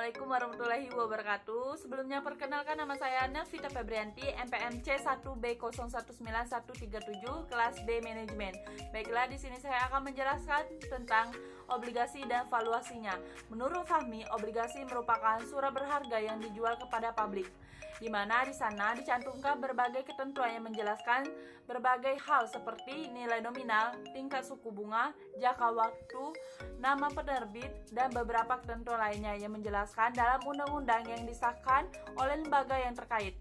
Assalamualaikum warahmatullahi wabarakatuh. Sebelumnya perkenalkan, nama saya Nelvita Febrianti, MPMC 1B019137, kelas B Manajemen. Baiklah, di sini saya akan menjelaskan tentang obligasi dan valuasinya. Menurut Fahmi, obligasi merupakan surat berharga yang dijual kepada publik, di mana di sana dicantumkan berbagai ketentuan yang menjelaskan berbagai hal seperti nilai nominal, tingkat suku bunga, jangka waktu, nama penerbit, dan beberapa ketentuan lainnya yang menjelaskan dalam undang-undang yang disahkan oleh lembaga yang terkait.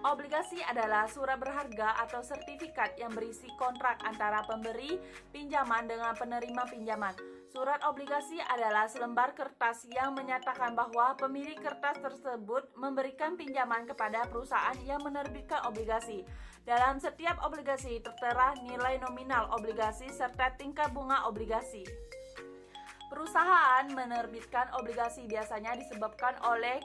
Obligasi adalah surat berharga atau sertifikat yang berisi kontrak antara pemberi pinjaman dengan penerima pinjaman. Surat obligasi adalah selembar kertas yang menyatakan bahwa pemilik kertas tersebut memberikan pinjaman kepada perusahaan yang menerbitkan obligasi. Dalam setiap obligasi tertera nilai nominal obligasi serta tingkat bunga obligasi. Perusahaan menerbitkan obligasi biasanya disebabkan oleh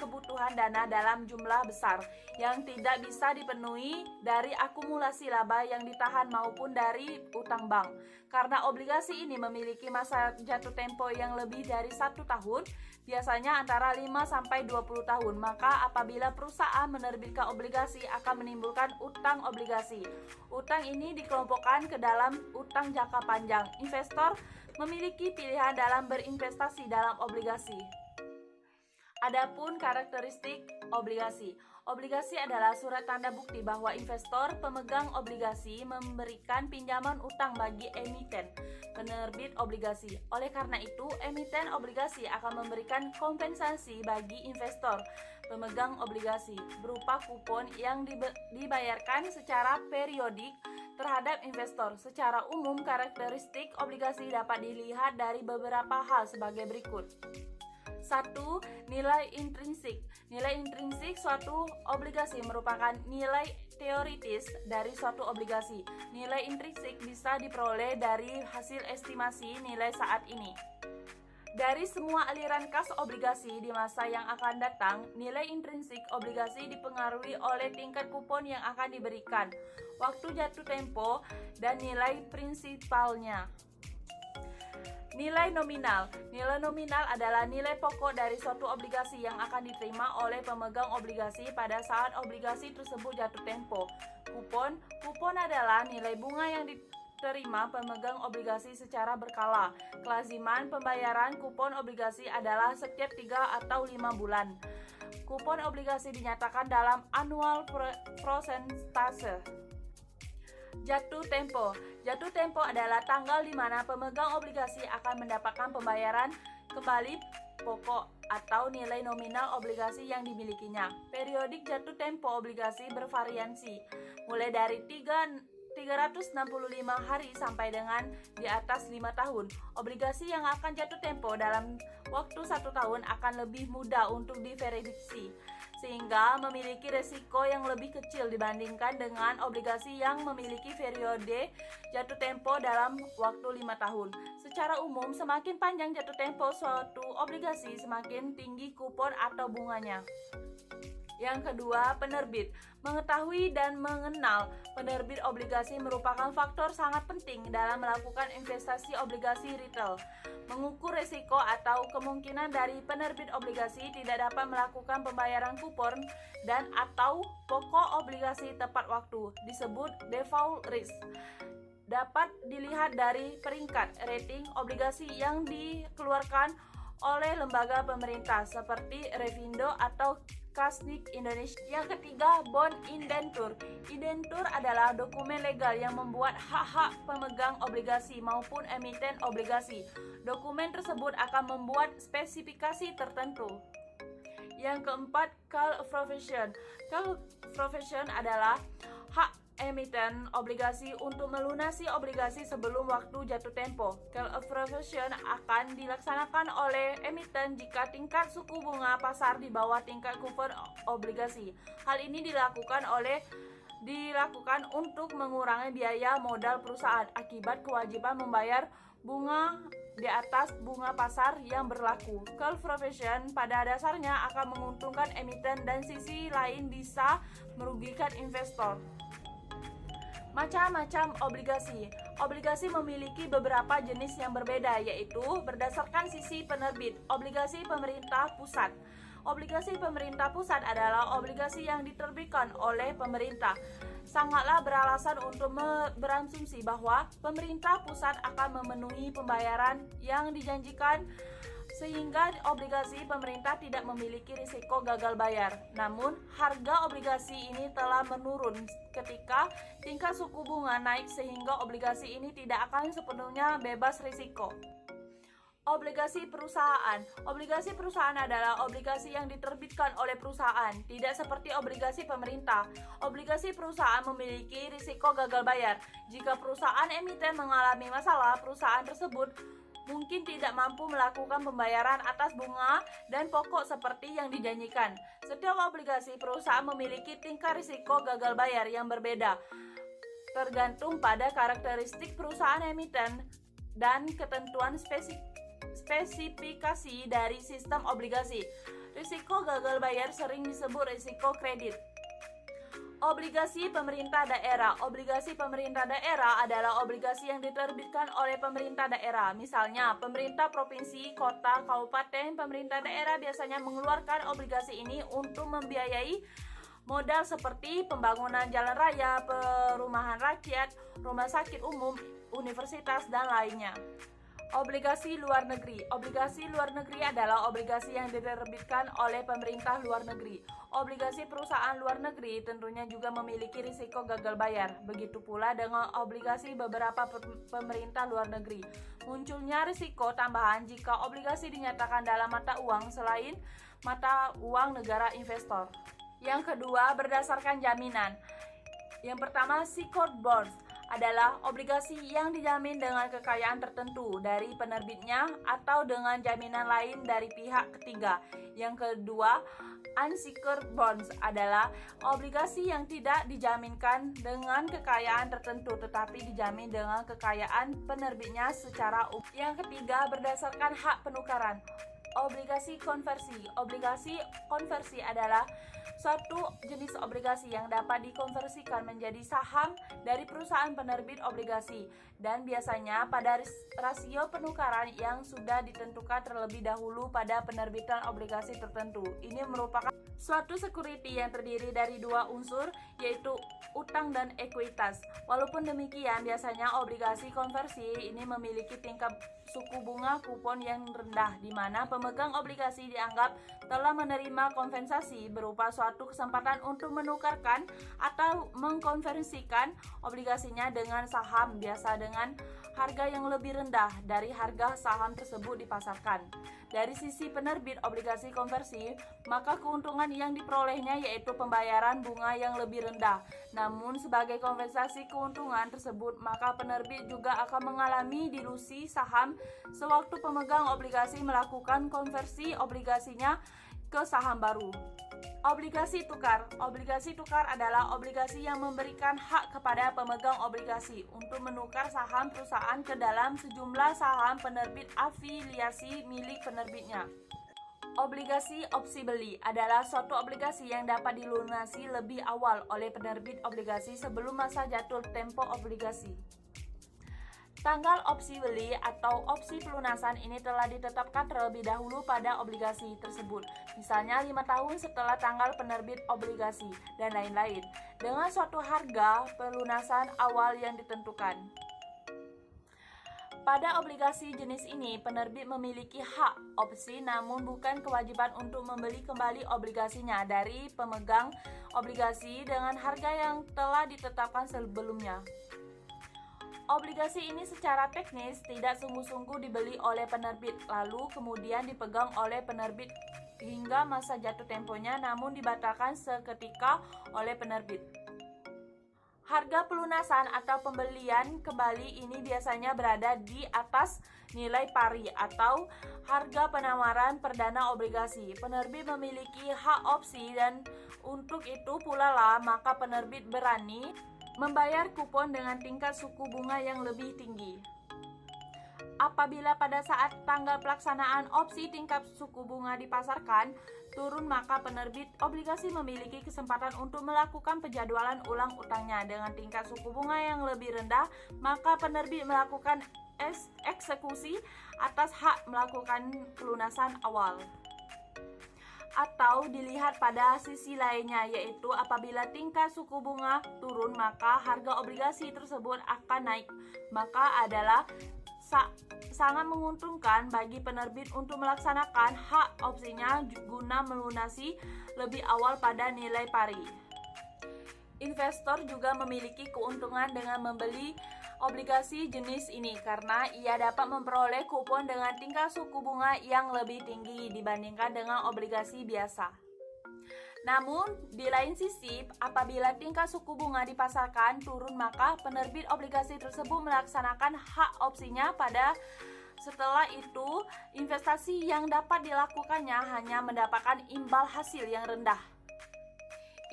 kebutuhan dana dalam jumlah besar yang tidak bisa dipenuhi dari akumulasi laba yang ditahan maupun dari utang bank. Karena obligasi ini memiliki masa jatuh tempo yang lebih dari 1 tahun, biasanya antara 5-20 tahun, maka apabila perusahaan menerbitkan obligasi akan menimbulkan utang obligasi. Utang ini dikelompokkan ke dalam utang jangka panjang. Investor memiliki pilihan dalam berinvestasi dalam obligasi. Adapun karakteristik obligasi. Obligasi adalah surat tanda bukti bahwa investor pemegang obligasi memberikan pinjaman utang bagi emiten, penerbit obligasi. Oleh karena itu, emiten obligasi akan memberikan kompensasi bagi investor pemegang obligasi berupa kupon yang dibayarkan secara periodik terhadap investor. Secara umum, karakteristik obligasi dapat dilihat dari beberapa hal sebagai berikut. 1. Nilai intrinsik. Nilai intrinsik suatu obligasi merupakan nilai teoritis dari suatu obligasi. Nilai intrinsik bisa diperoleh dari hasil estimasi nilai saat ini. Dari semua aliran kas obligasi di masa yang akan datang, nilai intrinsik obligasi dipengaruhi oleh tingkat kupon yang akan diberikan, waktu jatuh tempo, dan nilai prinsipalnya. Nilai nominal. Nilai nominal adalah nilai pokok dari suatu obligasi yang akan diterima oleh pemegang obligasi pada saat obligasi tersebut jatuh tempo. Kupon adalah nilai bunga yang diterima pemegang obligasi secara berkala. Kelaziman pembayaran kupon obligasi adalah setiap 3 atau 5 bulan. Kupon obligasi dinyatakan dalam annual prosentase. Jatuh tempo. Jatuh tempo adalah tanggal di mana pemegang obligasi akan mendapatkan pembayaran kembali pokok atau nilai nominal obligasi yang dimilikinya. Periodik jatuh tempo obligasi bervariasi, mulai dari 365 hari sampai dengan di atas 5 tahun. Obligasi yang akan jatuh tempo dalam waktu 1 tahun akan lebih mudah untuk diverifikasi, sehingga memiliki resiko yang lebih kecil dibandingkan dengan obligasi yang memiliki periode jatuh tempo dalam waktu 5 tahun. Secara umum, semakin panjang jatuh tempo suatu obligasi, semakin tinggi kupon atau bunganya. Yang kedua, penerbit. Mengetahui dan mengenal penerbit obligasi merupakan faktor sangat penting dalam melakukan investasi obligasi retail. Mengukur risiko atau kemungkinan dari penerbit obligasi tidak dapat melakukan pembayaran kupon dan atau pokok obligasi tepat waktu, disebut default risk. Dapat dilihat dari peringkat rating obligasi yang dikeluarkan oleh lembaga pemerintah seperti Revindo atau Kasnik Indonesia. Yang ketiga, bond indentur. Indentur adalah dokumen legal yang membuat hak-hak pemegang obligasi maupun emiten obligasi. Dokumen tersebut akan membuat spesifikasi tertentu. Yang keempat, call profession. Call profession adalah hak emiten obligasi untuk melunasi obligasi sebelum waktu jatuh tempo. Call of profession akan dilaksanakan oleh emiten jika tingkat suku bunga pasar di bawah tingkat kupon obligasi. Hal ini dilakukan untuk mengurangi biaya modal perusahaan akibat kewajiban membayar bunga di atas bunga pasar yang berlaku. Call profession pada dasarnya akan menguntungkan emiten dan sisi lain bisa merugikan investor. Macam-macam obligasi. Obligasi memiliki beberapa jenis yang berbeda, yaitu berdasarkan sisi penerbit. Obligasi pemerintah pusat. Obligasi pemerintah pusat adalah obligasi yang diterbitkan oleh pemerintah. Sangatlah beralasan untuk berasumsi bahwa pemerintah pusat akan memenuhi pembayaran yang dijanjikan, sehingga obligasi pemerintah tidak memiliki risiko gagal bayar. Namun, harga obligasi ini telah menurun ketika tingkat suku bunga naik, sehingga obligasi ini tidak akan sepenuhnya bebas risiko. Obligasi perusahaan. Obligasi perusahaan adalah obligasi yang diterbitkan oleh perusahaan, tidak seperti obligasi pemerintah. Obligasi perusahaan memiliki risiko gagal bayar. Jika perusahaan emiten mengalami masalah, perusahaan tersebut mungkin tidak mampu melakukan pembayaran atas bunga dan pokok seperti yang dijanjikan. Setiap obligasi perusahaan memiliki tingkat risiko gagal bayar yang berbeda, tergantung pada karakteristik perusahaan emiten dan ketentuan spesifikasi dari sistem obligasi. Risiko gagal bayar sering disebut risiko kredit. Obligasi pemerintah daerah. Obligasi pemerintah daerah adalah obligasi yang diterbitkan oleh pemerintah daerah. Misalnya, pemerintah provinsi, kota, kabupaten, pemerintah daerah biasanya mengeluarkan obligasi ini untuk membiayai modal seperti pembangunan jalan raya, perumahan rakyat, rumah sakit umum, universitas, dan lainnya. Obligasi luar negeri. Obligasi luar negeri adalah obligasi yang diterbitkan oleh pemerintah luar negeri. Obligasi perusahaan luar negeri tentunya juga memiliki risiko gagal bayar. Begitu pula dengan obligasi beberapa pemerintah luar negeri. Munculnya risiko tambahan jika obligasi dinyatakan dalam mata uang selain mata uang negara investor. Yang kedua, berdasarkan jaminan. Yang pertama, secured bonds adalah obligasi yang dijamin dengan kekayaan tertentu dari penerbitnya atau dengan jaminan lain dari pihak ketiga. Yang kedua, unsecured bonds adalah obligasi yang tidak dijaminkan dengan kekayaan tertentu tetapi dijamin dengan kekayaan penerbitnya secara umum. Yang ketiga, berdasarkan hak penukaran. Obligasi konversi. Obligasi konversi adalah suatu jenis obligasi yang dapat dikonversikan menjadi saham dari perusahaan penerbit obligasi dan biasanya pada rasio penukaran yang sudah ditentukan terlebih dahulu pada penerbitan obligasi tertentu. Ini merupakan suatu security yang terdiri dari dua unsur, yaitu utang dan ekuitas. Walaupun demikian, biasanya obligasi konversi ini memiliki tingkat suku bunga kupon yang rendah, di mana pemegang obligasi dianggap telah menerima kompensasi berupa suatu kesempatan untuk menukarkan atau mengkonversikan obligasinya dengan saham, biasa dengan harga yang lebih rendah dari harga saham tersebut dipasarkan. Dari sisi penerbit obligasi konversi, maka keuntungan yang diperolehnya yaitu pembayaran bunga yang lebih rendah. Namun sebagai kompensasi keuntungan tersebut, maka penerbit juga akan mengalami dilusi saham sewaktu pemegang obligasi melakukan konversi obligasinya ke saham baru. Obligasi tukar. Obligasi tukar adalah obligasi yang memberikan hak kepada pemegang obligasi untuk menukar saham perusahaan ke dalam sejumlah saham penerbit afiliasi milik penerbitnya. Obligasi opsi beli adalah suatu obligasi yang dapat dilunasi lebih awal oleh penerbit obligasi sebelum masa jatuh tempo obligasi. Tanggal opsi beli atau opsi pelunasan ini telah ditetapkan terlebih dahulu pada obligasi tersebut, misalnya 5 tahun setelah tanggal penerbit obligasi, dan lain-lain, dengan suatu harga pelunasan awal yang ditentukan. Pada obligasi jenis ini, penerbit memiliki hak opsi namun bukan kewajiban untuk membeli kembali obligasinya dari pemegang obligasi dengan harga yang telah ditetapkan sebelumnya. Obligasi ini secara teknis tidak sungguh-sungguh dibeli oleh penerbit, lalu kemudian dipegang oleh penerbit hingga masa jatuh temponya, namun dibatalkan seketika oleh penerbit. Harga pelunasan atau pembelian kembali ini biasanya berada di atas nilai pari atau harga penawaran perdana obligasi. Penerbit memiliki hak opsi dan untuk itu pula lah maka penerbit berani membayar kupon dengan tingkat suku bunga yang lebih tinggi. Apabila pada saat tanggal pelaksanaan opsi tingkat suku bunga dipasarkan turun, maka penerbit obligasi memiliki kesempatan untuk melakukan penjadwalan ulang utangnya. Dengan tingkat suku bunga yang lebih rendah, maka penerbit melakukan eksekusi atas hak melakukan pelunasan awal. Atau dilihat pada sisi lainnya, yaitu apabila tingkat suku bunga turun, maka harga obligasi tersebut akan naik. Maka adalah sangat menguntungkan bagi penerbit untuk melaksanakan hak opsinya guna melunasi lebih awal pada nilai pari. Investor juga memiliki keuntungan dengan membeli obligasi jenis ini karena ia dapat memperoleh kupon dengan tingkat suku bunga yang lebih tinggi dibandingkan dengan obligasi biasa. Namun, di lain sisi, apabila tingkat suku bunga dipasarkan turun, maka penerbit obligasi tersebut melaksanakan hak opsinya setelah itu, investasi yang dapat dilakukannya hanya mendapatkan imbal hasil yang rendah.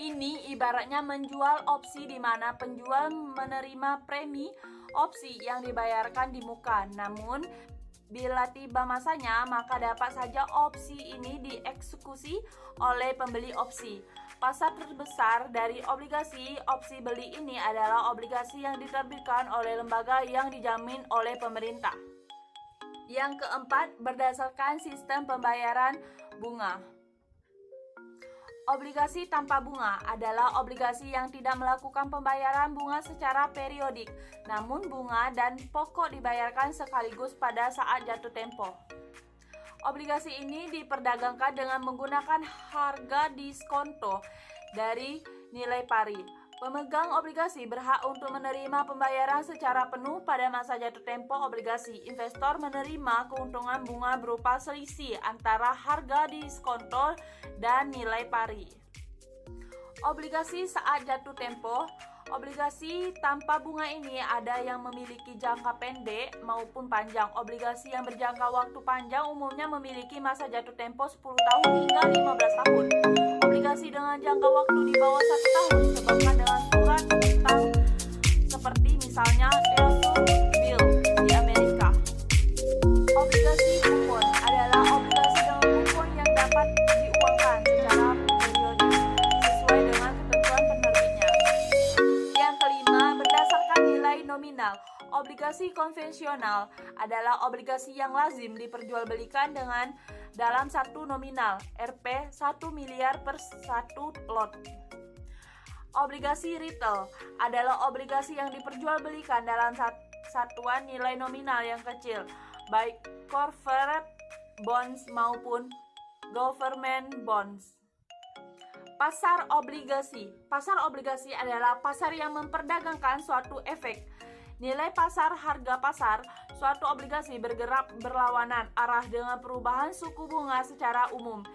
Ini ibaratnya menjual opsi di mana penjual menerima premi opsi yang dibayarkan di muka. Namun, bila tiba masanya, maka dapat saja opsi ini dieksekusi oleh pembeli opsi. Pasar terbesar dari obligasi opsi beli ini adalah obligasi yang diterbitkan oleh lembaga yang dijamin oleh pemerintah. Yang keempat, berdasarkan sistem pembayaran bunga. Obligasi tanpa bunga adalah obligasi yang tidak melakukan pembayaran bunga secara periodik, namun bunga dan pokok dibayarkan sekaligus pada saat jatuh tempo. Obligasi ini diperdagangkan dengan menggunakan harga diskonto dari nilai pari. Pemegang obligasi berhak untuk menerima pembayaran secara penuh pada masa jatuh tempo obligasi. Investor menerima keuntungan bunga berupa selisih antara harga diskonto dan nilai pari. Obligasi saat jatuh tempo. Obligasi tanpa bunga ini ada yang memiliki jangka pendek maupun panjang. Obligasi yang berjangka waktu panjang umumnya memiliki masa jatuh tempo 10 tahun hingga 15 tahun. Obligasi dengan jangka waktu di bawah 1 tahun disebabkan dengan surat utang seperti misalnya Treasury Bill di Amerika. Obligasi kupon adalah obligasi dengan kupon yang dapat diuangkan secara periodik sesuai dengan ketentuan penerbitnya. Yang kelima, berdasarkan nilai nominal. Obligasi konvensional adalah obligasi yang lazim diperjualbelikan dalam satu nominal Rp 1 miliar per satu lot. Obligasi retail adalah obligasi yang diperjualbelikan dalam satuan nilai nominal yang kecil, baik corporate bonds maupun government bonds. Pasar obligasi. Pasar obligasi adalah pasar yang memperdagangkan suatu efek. Nilai pasar, harga pasar, suatu obligasi bergerak berlawanan arah dengan perubahan suku bunga secara umum.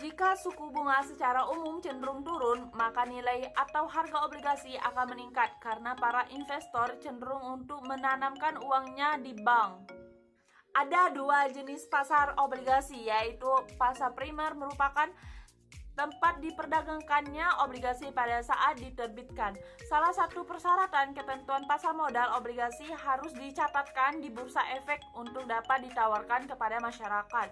Jika suku bunga secara umum cenderung turun, maka nilai atau harga obligasi akan meningkat karena para investor cenderung untuk menanamkan uangnya di bank. Ada dua jenis pasar obligasi, yaitu pasar primer merupakan tempat diperdagangkannya obligasi pada saat diterbitkan. Salah satu persyaratan ketentuan pasar modal obligasi harus dicatatkan di Bursa Efek untuk dapat ditawarkan kepada masyarakat.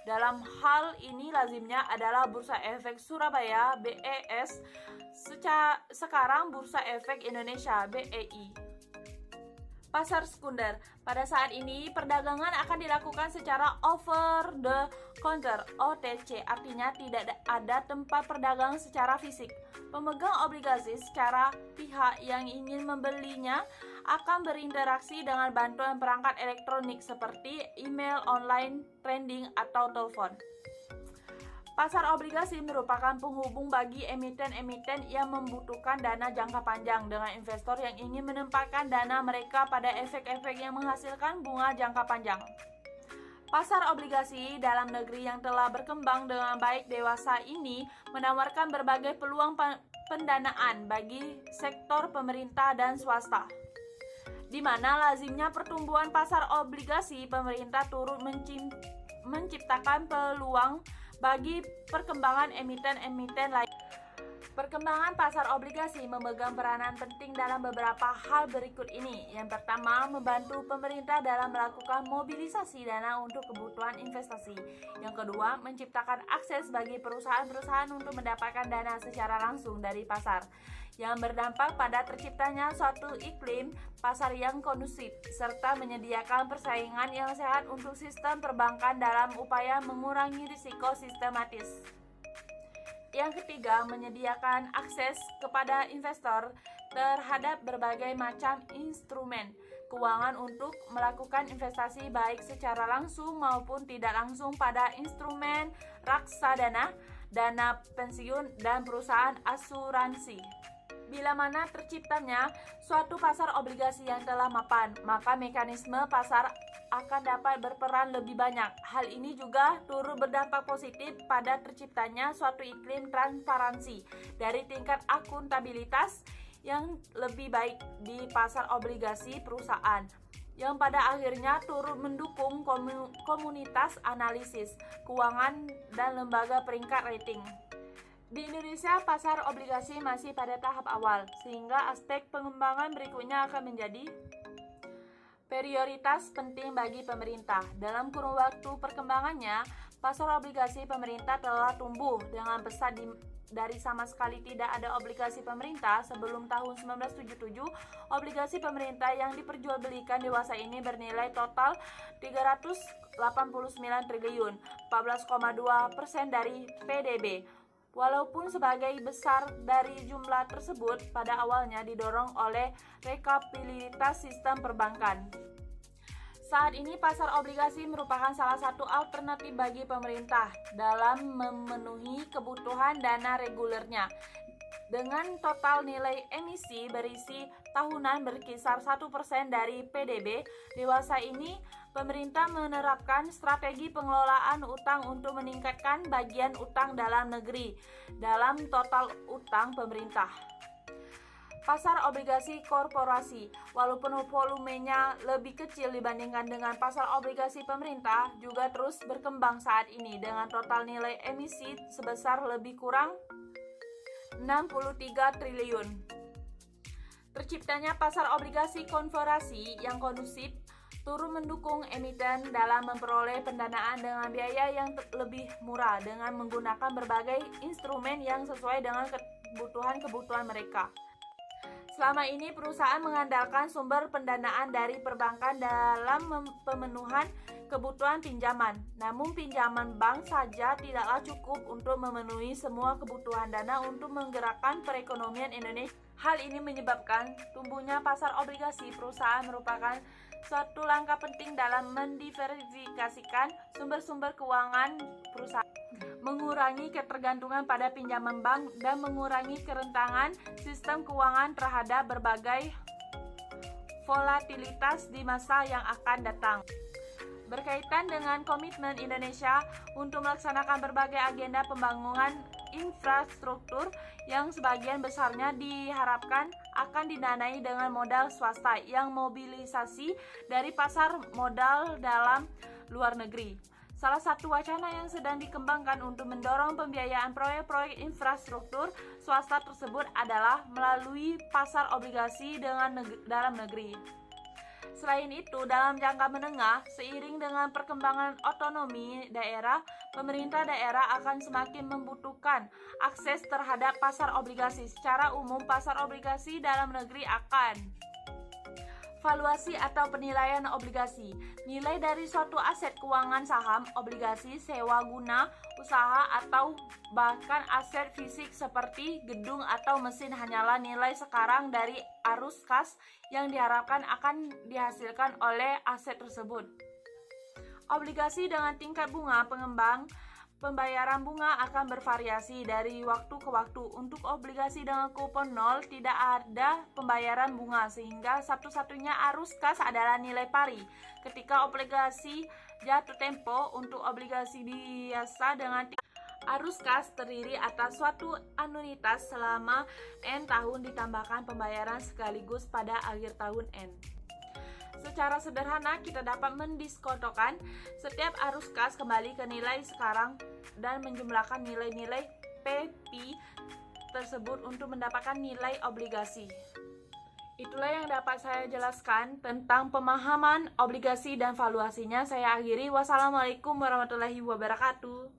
Dalam hal ini lazimnya adalah Bursa Efek Surabaya BES, sekarang Bursa Efek Indonesia BEI. Pasar sekunder. Pada saat ini, perdagangan akan dilakukan secara over the counter (OTC), artinya tidak ada tempat perdagangan secara fisik. Pemegang obligasi secara pihak yang ingin membelinya akan berinteraksi dengan bantuan perangkat elektronik seperti email, online, trading, atau telepon. Pasar obligasi merupakan penghubung bagi emiten-emiten yang membutuhkan dana jangka panjang dengan investor yang ingin menempatkan dana mereka pada efek-efek yang menghasilkan bunga jangka panjang. Pasar obligasi dalam negeri yang telah berkembang dengan baik dewasa ini menawarkan berbagai peluang pendanaan bagi sektor pemerintah dan swasta, di mana lazimnya pertumbuhan pasar obligasi pemerintah turut menciptakan peluang bagi perkembangan emiten-emiten lain. Perkembangan pasar obligasi memegang peranan penting dalam beberapa hal berikut ini. Yang pertama, membantu pemerintah dalam melakukan mobilisasi dana untuk kebutuhan investasi. Yang kedua, menciptakan akses bagi perusahaan-perusahaan untuk mendapatkan dana secara langsung dari pasar, yang berdampak pada terciptanya suatu iklim pasar yang kondusif, serta menyediakan persaingan yang sehat untuk sistem perbankan dalam upaya mengurangi risiko sistematis. Yang ketiga, menyediakan akses kepada investor terhadap berbagai macam instrumen keuangan untuk melakukan investasi baik secara langsung maupun tidak langsung pada instrumen reksadana, dana pensiun, dan perusahaan asuransi. Bila mana terciptanya suatu pasar obligasi yang telah mapan, maka mekanisme pasar akan dapat berperan lebih banyak. Hal ini juga turut berdampak positif pada terciptanya suatu iklim transparansi dari tingkat akuntabilitas yang lebih baik di pasar obligasi perusahaan, yang pada akhirnya turut mendukung komunitas analisis keuangan dan lembaga peringkat rating. Di Indonesia, pasar obligasi masih pada tahap awal, sehingga aspek pengembangan berikutnya akan menjadi prioritas penting bagi pemerintah. Dalam kurun waktu perkembangannya, pasar obligasi pemerintah telah tumbuh dengan pesat dari sama sekali tidak ada obligasi pemerintah sebelum tahun 1977. Obligasi pemerintah yang diperjualbelikan dewasa ini bernilai total 389 triliun, 14,2% dari PDB. Walaupun sebagai besar dari jumlah tersebut pada awalnya didorong oleh rekapitalisasi sistem perbankan. Saat ini pasar obligasi merupakan salah satu alternatif bagi pemerintah dalam memenuhi kebutuhan dana regulernya. Dengan total nilai emisi berisi tahunan berkisar 1% dari PDB, dewasa ini pemerintah menerapkan strategi pengelolaan utang untuk meningkatkan bagian utang dalam negeri dalam total utang pemerintah. Pasar obligasi korporasi, walaupun volumenya lebih kecil dibandingkan dengan pasar obligasi pemerintah, juga terus berkembang saat ini dengan total nilai emisi sebesar lebih kurang 63 triliun. Terciptanya pasar obligasi korporasi yang kondusif turut mendukung emiten dalam memperoleh pendanaan dengan biaya yang lebih murah dengan menggunakan berbagai instrumen yang sesuai dengan kebutuhan mereka. Selama ini perusahaan mengandalkan sumber pendanaan dari perbankan dalam pemenuhan kebutuhan pinjaman. Namun pinjaman bank saja tidaklah cukup untuk memenuhi semua kebutuhan dana untuk menggerakkan perekonomian Indonesia. Hal ini menyebabkan tumbuhnya pasar obligasi perusahaan merupakan suatu langkah penting dalam mendiversifikasikan sumber-sumber keuangan perusahaan, mengurangi ketergantungan pada pinjaman bank, dan mengurangi kerentangan sistem keuangan terhadap berbagai volatilitas di masa yang akan datang. Berkaitan dengan komitmen Indonesia untuk melaksanakan berbagai agenda pembangunan infrastruktur yang sebagian besarnya diharapkan akan didanai dengan modal swasta yang mobilisasi dari pasar modal dalam luar negeri. Salah satu wacana yang sedang dikembangkan untuk mendorong pembiayaan proyek-proyek infrastruktur swasta tersebut adalah melalui pasar obligasi dalam negeri. Selain itu, dalam jangka menengah, seiring dengan perkembangan otonomi daerah, pemerintah daerah akan semakin membutuhkan akses terhadap pasar obligasi. Secara umum, pasar obligasi dalam negeri akan valuasi atau penilaian obligasi, nilai dari suatu aset keuangan saham, obligasi, sewa guna, usaha, atau bahkan aset fisik seperti gedung atau mesin hanyalah nilai sekarang dari arus kas yang diharapkan akan dihasilkan oleh aset tersebut. Obligasi dengan tingkat bunga pengembang, pembayaran bunga akan bervariasi dari waktu ke waktu. Untuk obligasi dengan kupon 0 tidak ada pembayaran bunga, sehingga satu-satunya arus kas adalah nilai pari. Ketika obligasi jatuh tempo, untuk obligasi biasa dengan arus kas terdiri atas suatu anuitas selama N tahun ditambahkan pembayaran sekaligus pada akhir tahun N. Secara sederhana, kita dapat mendiskontokan setiap arus kas kembali ke nilai sekarang dan menjumlahkan nilai-nilai PP tersebut untuk mendapatkan nilai obligasi. Itulah yang dapat saya jelaskan tentang pemahaman obligasi dan valuasinya. Saya akhiri. Wassalamualaikum warahmatullahi wabarakatuh.